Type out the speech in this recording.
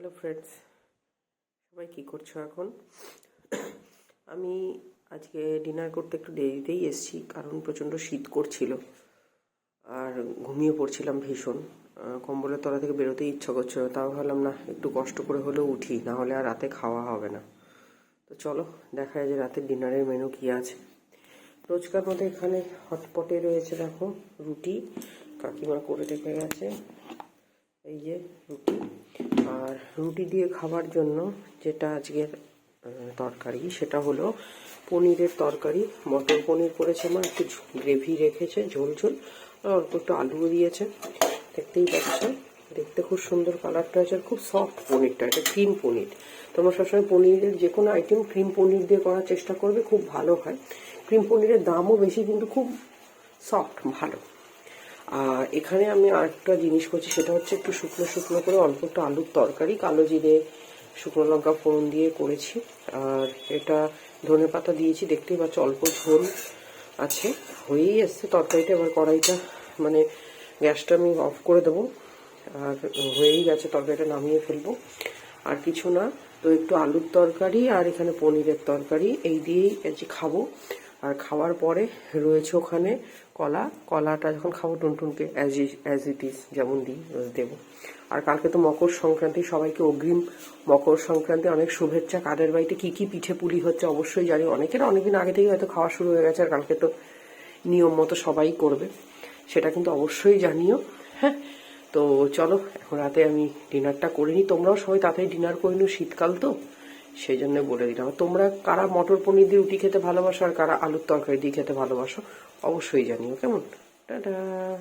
Hello friends, সবাই কী করছো এখন? আমি আজকে ডিনার করতে একটু দেরিতেই এসেছি, কারণ প্রচণ্ড শীত করছিল আর ঘুমিয়ে পড়ছিলাম ভীষণ। কম্বলের তলা থেকে বেরোতেই ইচ্ছা করছিল, তাও ভাবলাম না, একটু কষ্ট করে হলেও উঠি, না হলে আর রাতে খাওয়া হবে না। তো চলো দেখা যায় যে রাতের ডিনারের মেনু কী আছে। রোজকার মধ্যে এখানে হটপটে রয়েছে, দেখো রুটি কাকিমা করে রেখে গেছে, এই যে রুটি। আর রুটি দিয়ে খাবার জন্য যেটা আজকের তরকারি, সেটা হলো পনিরের তরকারি। মটর পনির করেছে মা, একটু গ্রেভি রেখেছে, ঝোল ঝোল, আর অল্প একটু আলুও দিয়েছে। দেখতেই পাচ্ছ, দেখতে খুব সুন্দর কালারটা আছে, আর খুব সফট পনিরটা, এটা ক্রিম পনির। তোমরা সবসময় পনিরের যে কোনো আইটেম ক্রিম পনির দিয়ে করার চেষ্টা করবে, খুব ভালো হয়। ক্রিম পনিরের দামও বেশি, কিন্তু খুব সফট, ভালো। আর এখানে আমি আরেকটা জিনিস করছি, সেটা হচ্ছে একটু শুকনো শুকনো করে অল্প একটু আলুর তরকারি, কালো জিরে শুকনো লঙ্কা ফোড়ন দিয়ে করেছি। আর এটা ধনেপাতা দিয়েছি, দেখতেই পাচ্ছ অল্প ঝোল আছে, হয়েই এসছে তরকারিটা। এবার কড়াইটা মানে গ্যাসটা আমি অফ করে দেবো, আর হয়েই গেছে, তরকারিটা নামিয়ে ফেলবো। আর কিছু না, তো একটু আলুর তরকারি আর এখানে পনিরের তরকারি, এই দিয়েই আজকে খাবো। আর খাওয়ার পরে রয়েছে ওখানে কলাটা যখন খাবো টুনটুনকে অ্যাজ ইট ইজ যেমন দিই দেবো। আর কালকে তো মকর সংক্রান্তি, সবাইকে অগ্রিম মকর সংক্রান্তি অনেক শুভেচ্ছা। কাদের বাড়িতে কী কী পিঠে পুলি হচ্ছে অবশ্যই জানি, অনেকের অনেকদিন আগে থেকেই হয়তো খাওয়া শুরু হয়ে গেছে, আর কালকে তো নিয়ম মতো সবাই করবে, সেটা কিন্তু অবশ্যই জানিও। হ্যাঁ, তো চলো এখন রাতে আমি ডিনারটা করে নিই। তোমরাও সবাই তাড়াতাড়ি ডিনার করে নিও, শীতকাল তো, সেই জন্য বলে দিলাম। তোমরা কারা মটর পনির দিয়ে রুটি খেতে ভালোবাসো আর কারা আলুর তরকারি দিয়ে খেতে ভালোবাসো অবশ্যই জানিও, কেমন? টাটা।